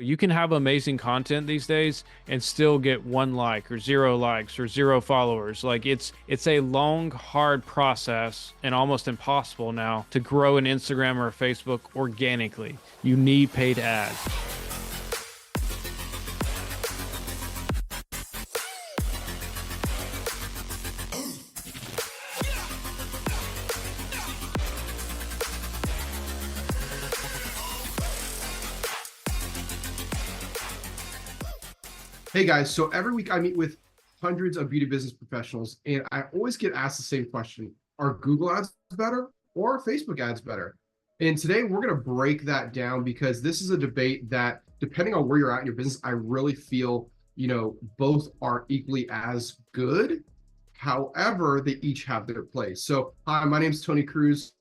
You can have amazing content these days and still get one like or zero likes or zero followers. Like it's a long, hard process and almost impossible now to grow an Instagram or a Facebook organically. You need paid ads. Hey guys, so every week I meet with hundreds of beauty business professionals, and I always get asked the same question: are Google ads better or Facebook ads better? And today we're going to break that down because this is a debate that, depending on where you're at in your business, I really feel, both are equally as good. However, they each have their place. So, hi, my name is Tony Cruz,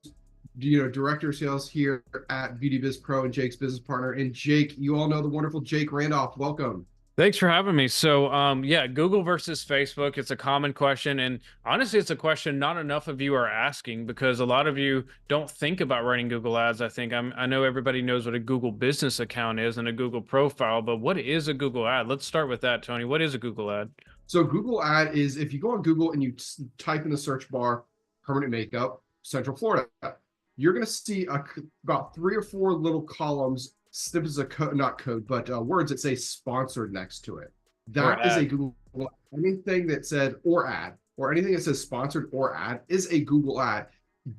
director of sales here at Beauty Biz Pro and Jake's business partner. And Jake, you all know the wonderful Jake Randolph. Welcome. Thanks for having me. So, yeah, Google versus Facebook, it's a common question. And honestly, it's a question not enough of you are asking because a lot of you don't think about running Google ads. I know everybody knows what a Google business account is and a Google profile, but what is a Google ad? Let's start with that, Tony. What is a Google ad? So Google ad is, if you go on Google and you type in the search bar, permanent makeup, Central Florida, you're going to see about 3 or 4 little columns, snippets of code, not code, but words that say sponsored next to it. That is a Google ad. Anything that said or ad, or anything that says sponsored or ad is a Google ad.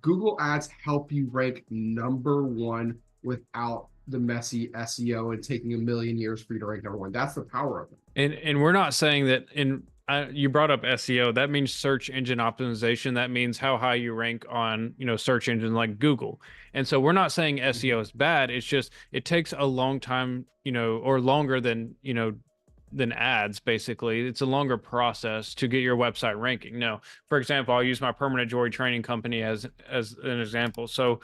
Google ads help you rank #1 without the messy SEO and taking a million years for you to rank #1. That's the power of it. And we're not saying that you brought up SEO. That means search engine optimization. That means how high you rank on, search engines like Google. And so we're not saying SEO is bad. It's just, it takes a long time, or longer than, than ads. Basically, it's a longer process to get your website ranking. Now, for example, I'll use my permanent jewelry training company as an example. So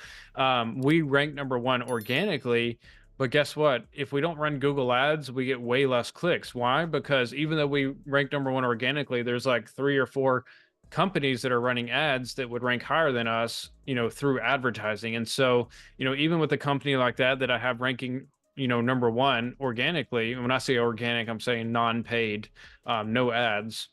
we rank #1 organically. But guess what? If we don't run Google ads, we get way less clicks. Why? Because even though we rank #1 organically, there's like 3 or 4 companies that are running ads that would rank higher than us, through advertising. And so, even with a company like that I have ranking, #1 organically, and when I say organic, I'm saying non-paid, no ads.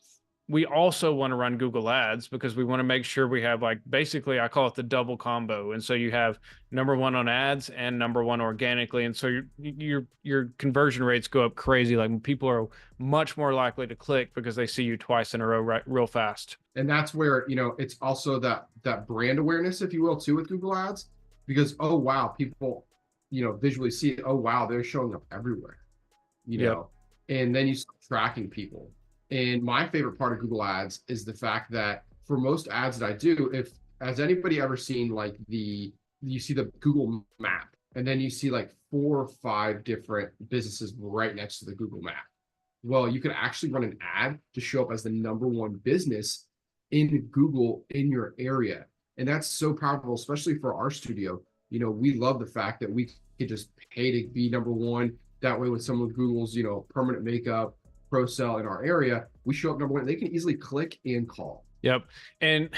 We also want to run Google ads because we want to make sure we have, like, basically I call it the double combo. And so you have #1 on ads and #1 organically. And so your conversion rates go up crazy. Like, people are much more likely to click because they see you twice in a row, right, real fast. And that's where, it's also that brand awareness, if you will, too, with Google ads, because, oh, wow, people, visually see it. Oh, wow, they're showing up everywhere, Yep. and then you start tracking people. And my favorite part of Google ads is the fact that for most ads that I do, if has anybody ever seen, like, you see the Google map and then you see like 4 or 5 different businesses right next to the Google map. Well, you can actually run an ad to show up as the #1 business in Google in your area. And that's so powerful, especially for our studio. We love the fact that we could just pay to be #1. That way, with some of Google's, permanent makeup, pro sell in our area, we show up #1. They can easily click and call. Yep. And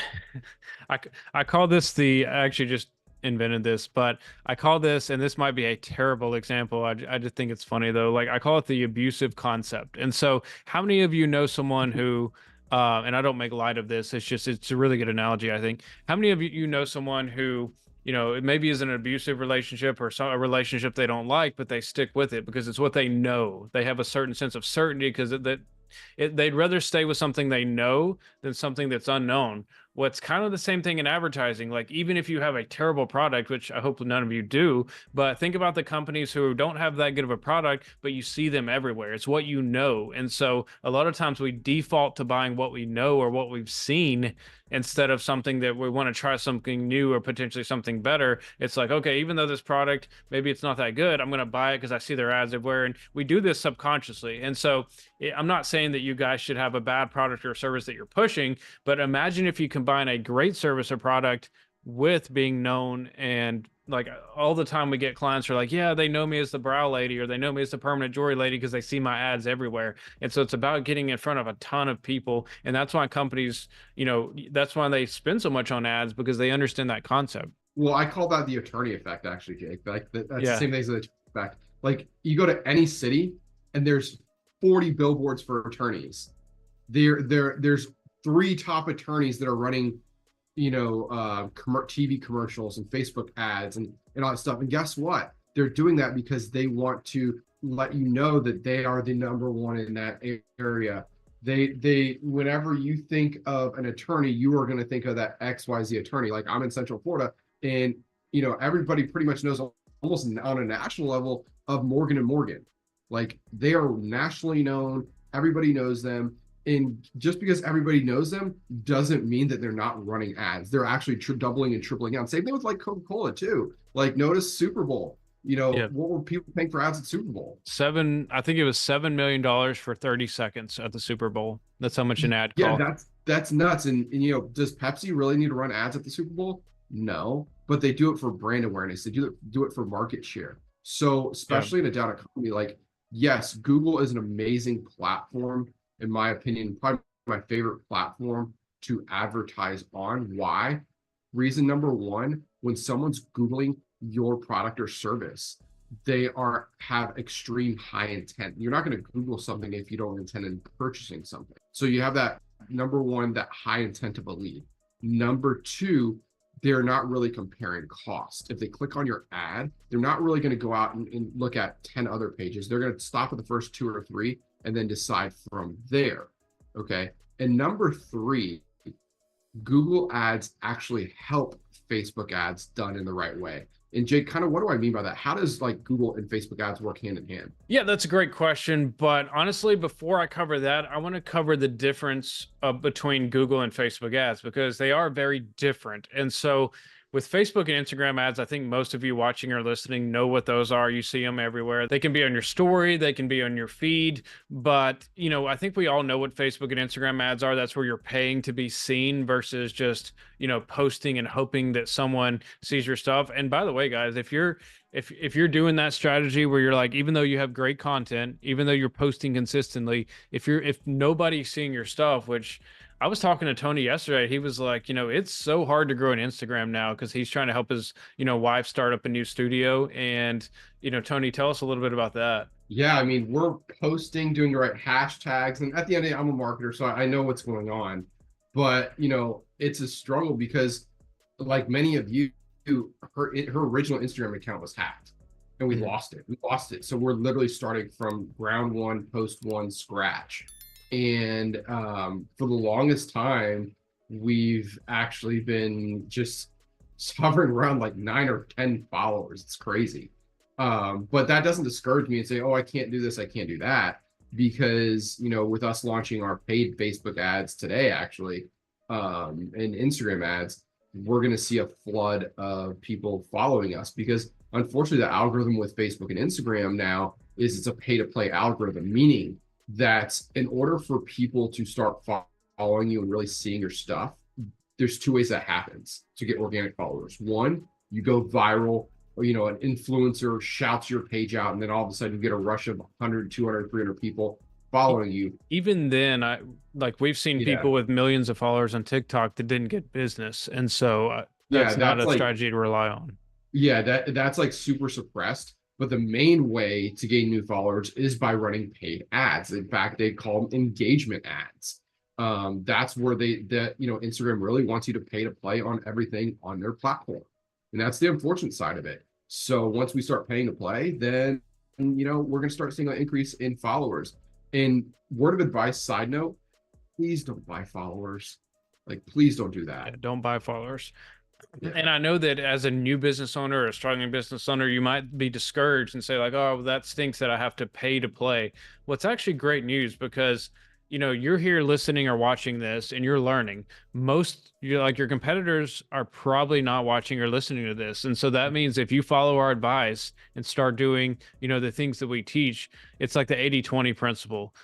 I call this I actually just invented this, but I call this, and this might be a terrible example. I just think it's funny though. Like, I call it the abusive concept. And so how many of you know someone who, and I don't make light of this, it's a really good analogy, I think. How many of you know someone who, it maybe is an abusive relationship or a relationship they don't like, but they stick with it because it's what they know. They have a certain sense of certainty because they'd rather stay with something they know than something that's unknown. What's kind of the same thing in advertising. Like, even if you have a terrible product, which I hope none of you do, but think about the companies who don't have that good of a product, but you see them everywhere. It's what you know. And so a lot of times we default to buying what we know or what we've seen instead of something that we want to try something new or potentially something better. It's like, okay, even though this product, maybe it's not that good, I'm going to buy it because I see their ads everywhere. And we do this subconsciously. And so I'm not saying that you guys should have a bad product or service that you're pushing, but imagine if you combine a great service or product with being known. And like, all the time we get clients who are like, yeah, they know me as the brow lady, or they know me as the permanent jewelry lady because they see my ads everywhere. And so it's about getting in front of a ton of people. And that's why companies, that's why they spend so much on ads, because they understand that concept. Well, I call that the attorney effect, actually, Jake. Like, that's the same thing as the effect. Like you go to any city and there's 40 billboards for attorneys. There's three top attorneys that are running, TV commercials and Facebook ads and all that stuff. And guess what? They're doing that because they want to let you know that they are the number one in that area. They whenever you think of an attorney, you are going to think of that XYZ attorney. Like I'm in Central Florida, and everybody pretty much knows almost on a national level of Morgan and Morgan. Like they are nationally known, everybody knows them. And just because everybody knows them doesn't mean that they're not running ads. They're actually doubling and tripling down. Same thing with like Coca-Cola too. Like notice Super Bowl. Yeah. What were people paying for ads at Super Bowl? I think it was $7 million for 30 seconds at the Super Bowl. That's how much an ad Yeah, cost. that's nuts. And does Pepsi really need to run ads at the Super Bowl? No, but they do it for brand awareness. They do it for market share. So Yeah. especially in a data economy, like yes, Google is an amazing platform, in my opinion, probably my favorite platform to advertise on. Why? Reason number one, when someone's Googling your product or service, they have extreme high intent. You're not going to Google something if you don't intend in purchasing something. So you have that number one, that high intent of a lead. Number two, they're not really comparing cost. If they click on your ad, they're not really going to go out and look at 10 other pages. They're going to stop at the first two or three and then decide from there. Okay. And number three, Google ads actually help Facebook ads done in the right way. And Jake, kind of what do I mean by that? How does like Google and Facebook ads work hand in hand? Yeah, that's a great question. But honestly, before I cover that, I want to cover the difference between Google and Facebook ads because they are very different. And so, with Facebook and Instagram ads, I think most of you watching or listening know what those are. You see them everywhere. They can be on your story, they can be on your feed. But, I think we all know what Facebook and Instagram ads are. That's where you're paying to be seen versus just, posting and hoping that someone sees your stuff. And by the way, guys, if you're doing that strategy where you're like, even though you have great content, even though you're posting consistently, if nobody's seeing your stuff, which I was talking to Tony yesterday, he was like, it's so hard to grow an Instagram now because he's trying to help his, wife start up a new studio. And, Tony, tell us a little bit about that. Yeah, I mean, we're posting, doing the right hashtags, and at the end of the day, I'm a marketer, so I know what's going on. But it's a struggle because, like many of you, her original Instagram account was hacked, and we Mhm. lost it. We lost it, so we're literally starting from ground one, post one, scratch. And for the longest time, we've actually been just hovering around like 9 or 10 followers. It's crazy. But that doesn't discourage me and say, oh, I can't do this, I can't do that. Because, with us launching our paid Facebook ads today, actually, and Instagram ads, we're going to see a flood of people following us because unfortunately, the algorithm with Facebook and Instagram now is it's a pay to play algorithm, meaning that in order for people to start following you and really seeing your stuff, there's two ways that happens to get organic followers. One, you go viral or an influencer shouts your page out and then all of a sudden you get a rush of 100, 200, 300 people following you. Even then, we've seen Yeah. people with millions of followers on TikTok that didn't get business. And so Yeah, that's not that's a like strategy to rely on. yeah, that's like super suppressed. But the main way to gain new followers is by running paid ads. In fact, they call them engagement ads. That's where Instagram really wants you to pay to play on everything on their platform. And that's the unfortunate side of it. So once we start paying to play, then we're gonna start seeing an increase in followers. And word of advice, side note, please don't buy followers. Like, please don't do Yeah, that. don't buy followers. Yeah. And I know that as a new business owner or a struggling business owner, you might be discouraged and say, like, oh, that stinks that I have to pay to play. Well, it's actually great news because, you're here listening or watching this and you're learning. Your competitors are probably not watching or listening to this. And so that means if you follow our advice and start doing, the things that we teach, it's like the 80/20 principle.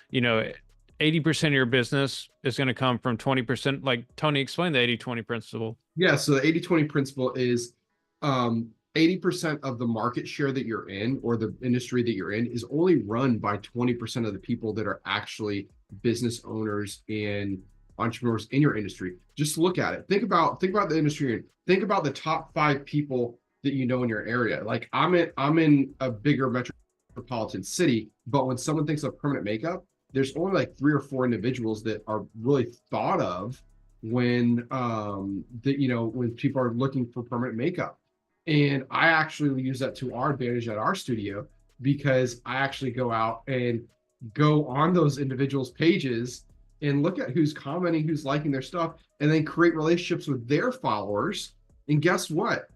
80% of your business is going to come from 20%. Like Tony explained the 80/20 principle. Yeah, so the 80/20 principle is 80% of the market share that you're in or the industry that you're in is only run by 20% of the people that are actually business owners and entrepreneurs in your industry. Just look at it. Think about the industry you're in. Think about the top 5 people that you know in your area. Like I'm in a bigger metro metropolitan city. But when someone thinks of permanent makeup, there's only like 3 or 4 individuals that are really thought of when when people are looking for permanent makeup. And I actually use that to our advantage at our studio, because I actually go out and go on those individuals' pages and look at who's commenting, who's liking their stuff, and then create relationships with their followers. And guess what?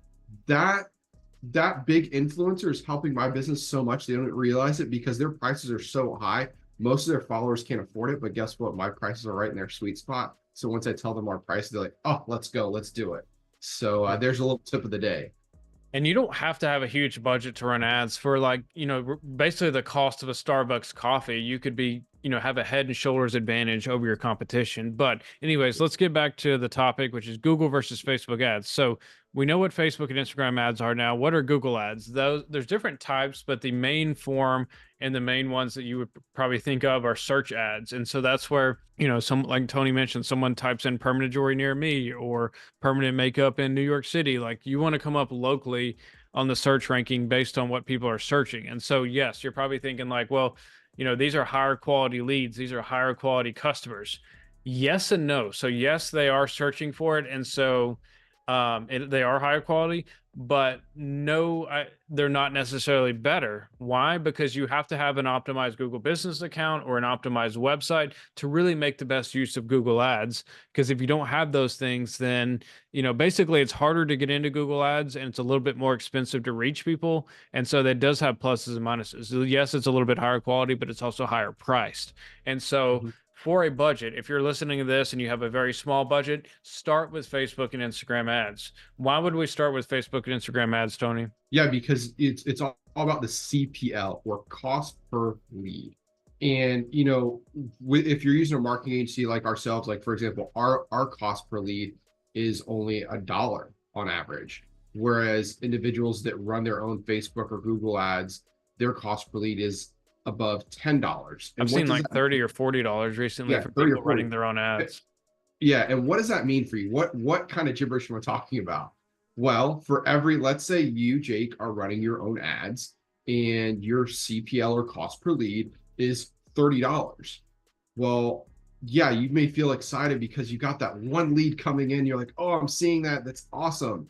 That that big influencer is helping my business so much they don't realize it, because their prices are so high. Most of their followers can't afford it, but guess what? My prices are right in their sweet spot. So once I tell them our price, they're like, "Oh, let's go, let's do it." So there's a little tip of the day. And you don't have to have a huge budget to run ads for, like, basically the cost of a Starbucks coffee. You could be, have a head and shoulders advantage over your competition. But anyways, let's get back to the topic, which is Google versus Facebook ads. So we know what Facebook and Instagram ads are now. What are Google ads? There's different types, but the main form and the main ones that you would probably think of are search ads. And so that's where, some, like Tony mentioned, someone types in permanent jewelry near me or permanent makeup in New York City. Like, you want to come up locally on the search ranking based on what people are searching. And so, yes, you're probably thinking like, well, these are higher quality leads. These are higher quality customers. Yes and no. So yes, they are searching for it. And so they are higher quality, but no, they're not necessarily better. Why? Because you have to have an optimized Google business account or an optimized website to really make the best use of Google ads. Because if you don't have those things, then, basically it's harder to get into Google ads and it's a little bit more expensive to reach people. And so that does have pluses and minuses. So yes, it's a little bit higher quality, but it's also higher priced. And so, Mhm. for a budget, if you're listening to this and you have a very small budget, start with Facebook and Instagram ads. Why would we start with Facebook and Instagram ads, Tony? Yeah, because it's all about the CPL, or cost per lead. And if you're using a marketing agency like ourselves, like for example, our cost per lead is only $1 on average, whereas individuals that run their own Facebook or Google ads, their cost per lead is above $10. I've And what seen does like that mean? 30 or $40 recently Yeah, for 30 or people 40. running their own Eh, ads. Yeah, and what does that mean for you? What kind of gibberish am I talking about? Well, for every, let's say you, Jake, are running your own ads and your CPL, or cost per lead, is $30. Well, yeah, you may feel excited because you got that one lead coming in. You're like, "Oh, I'm seeing that. That's awesome."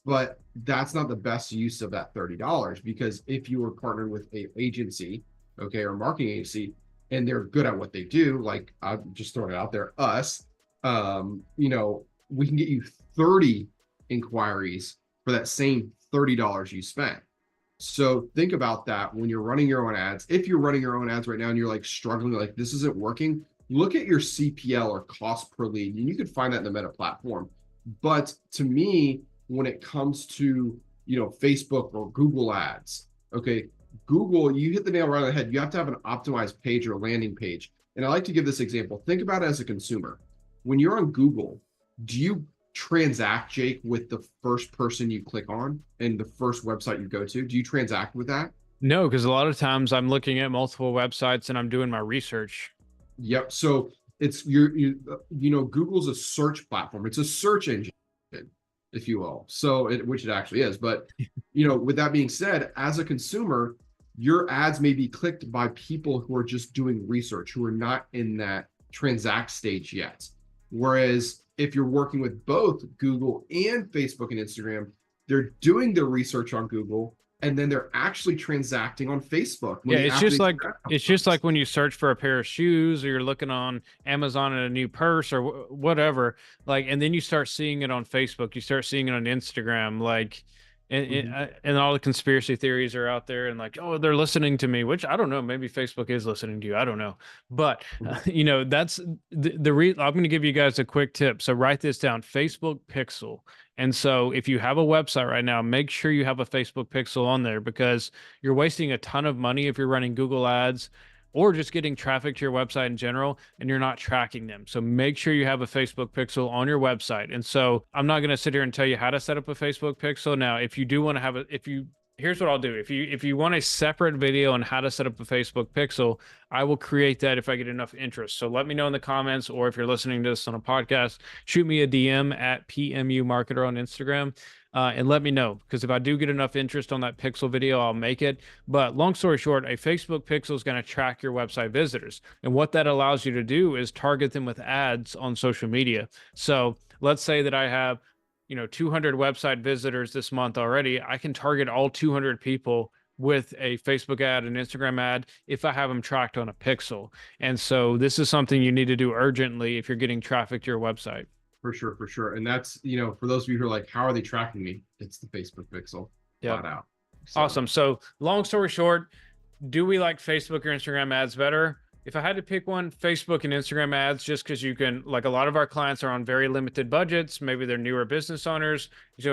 But that's not the best use of that $30, because if you were partnered with a agency, okay, or marketing agency, and they're good at what they do, like I'm just throwing it out there, us, we can get you 30 inquiries for that same $30 you spent. So think about that when you're running your own ads. If you're running your own ads right now and you're like struggling, like this isn't working, look at your CPL, or cost per lead, and you can find that in the Meta platform. But to me, when it comes to Facebook or Google ads, okay, Google, you hit the nail right on the head. You have to have an optimized page or landing page. And I like to give this example. Think about it as a consumer. When you're on Google, do you transact, Jake, with the first person you click on and the first website you go to? Do you transact with that? No, because a lot of times I'm looking at multiple websites and I'm doing my research. Yep. So it's Google's a search platform. It's a search engine, if you will. So which it actually is. But with that being said, as a consumer, your ads may be clicked by people who are just doing research, who are not in that transact stage yet. Whereas if you're working with both Google and Facebook and Instagram, they're doing their research on Google and then they're actually transacting on Facebook Yeah, when it's after just they like it's just like when you search for a pair of shoes or you're looking on Amazon at a new purse or whatever, like, and then you start seeing it on Facebook, you start seeing it on Instagram, like, Mhm. and all the conspiracy theories are out there and like, oh, they're listening to me, which I don't know, maybe Facebook is listening to you, I don't know, but Mhm. that's I'm going to give you guys a quick tip. So write this down: Facebook Pixel. And so if you have a website right now, make sure you have a Facebook Pixel on there, because you're wasting a ton of money if you're running Google ads or just getting traffic to your website in general and you're not tracking them. So make sure you have a Facebook Pixel on your website. And so I'm not going to sit here and tell you how to set up a Facebook Pixel. Now, if you do want to have a, if you, here's what I'll do. If you want a separate video on how to set up a Facebook Pixel, I will create that if I get enough interest. So let me know in the comments, or if you're listening to this on a podcast, shoot me a DM at PMU Marketer on Instagram. and let me know, because if I do get enough interest on that pixel video, I'll make it. But long story short, a Facebook pixel is going to track your website visitors. And what that allows you to do is target them with ads on social media. So let's say that I have 200 website visitors this month already. I can target all 200 people with a Facebook ad, an Instagram ad, if I have them tracked on a pixel. And so this is something you need to do urgently if you're getting traffic to your website. For sure, for sure. And that's, for those of you who are like, how are they tracking me? It's the Facebook pixel, Yeah. flat out. So, Awesome. So long story short, do we like Facebook or Instagram ads better? If I had to pick one, Facebook and Instagram ads, just because you can, like, a lot of our clients are on very limited budgets. Maybe they're newer business owners.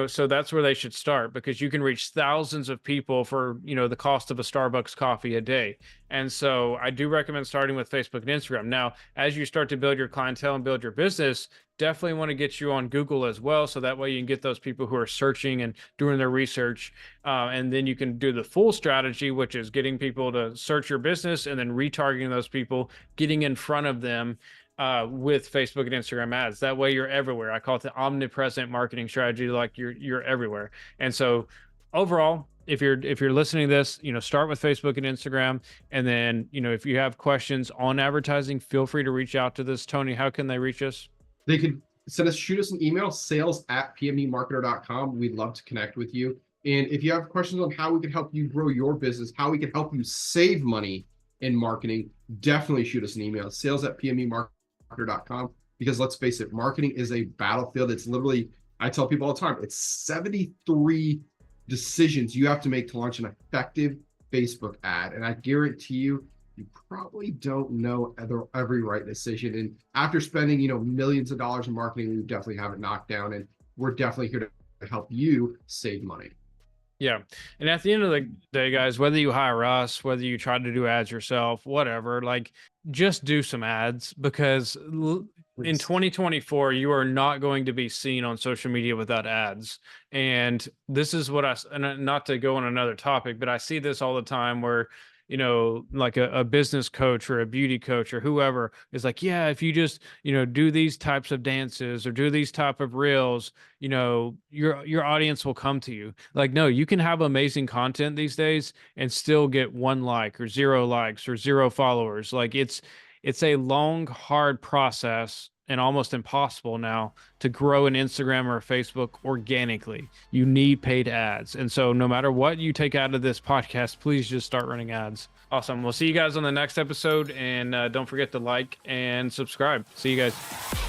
So that's where they should start, because you can reach thousands of people for, the cost of a Starbucks coffee a day. And so I do recommend starting with Facebook and Instagram. Now, as you start to build your clientele and build your business, definitely want to get you on Google as well. So that way you can get those people who are searching and doing their research. And then you can do the full strategy, which is getting people to search your business and then retargeting those people, getting in front of them with Facebook and Instagram ads. That way you're everywhere. I call it the omnipresent marketing strategy. Like you're everywhere. And so overall, if you're listening to this, start with Facebook and Instagram. And then, if you have questions on advertising, feel free to reach out to this. Tony, how can they reach us? they could shoot us an email, sales@pmemarketer.com. We'd love to connect with you. And if you have questions on how we can help you grow your business, how we can help you save money in marketing, definitely shoot us an email, sales@pmemarketer.com. Because let's face it, marketing is a battlefield. It's literally, I tell people all the time, it's 73 decisions you have to make to launch an effective Facebook ad. And I guarantee you, you probably don't know every right decision. And after spending, millions of dollars in marketing, we definitely have it knocked down. And we're definitely here to help you save money. Yeah. And at the end of the day, guys, whether you hire us, whether you try to do ads yourself, whatever, like, just do some ads, because in 2024, you are not going to be seen on social media without ads. And this is what and not to go on another topic, but I see this all the time where, like a business coach or a beauty coach or whoever is like, yeah, if you just, do these types of dances or do these type of reels, your audience will come to you. Like, no, you can have amazing content these days and still get 1 like or 0 likes or 0 followers. Like, it's a long, hard process, and almost impossible now to grow an Instagram or a Facebook organically. You need paid ads. And so no matter what you take out of this podcast, please just start running ads. Awesome. We'll see you guys on the next episode. And don't forget to like and subscribe. See you guys.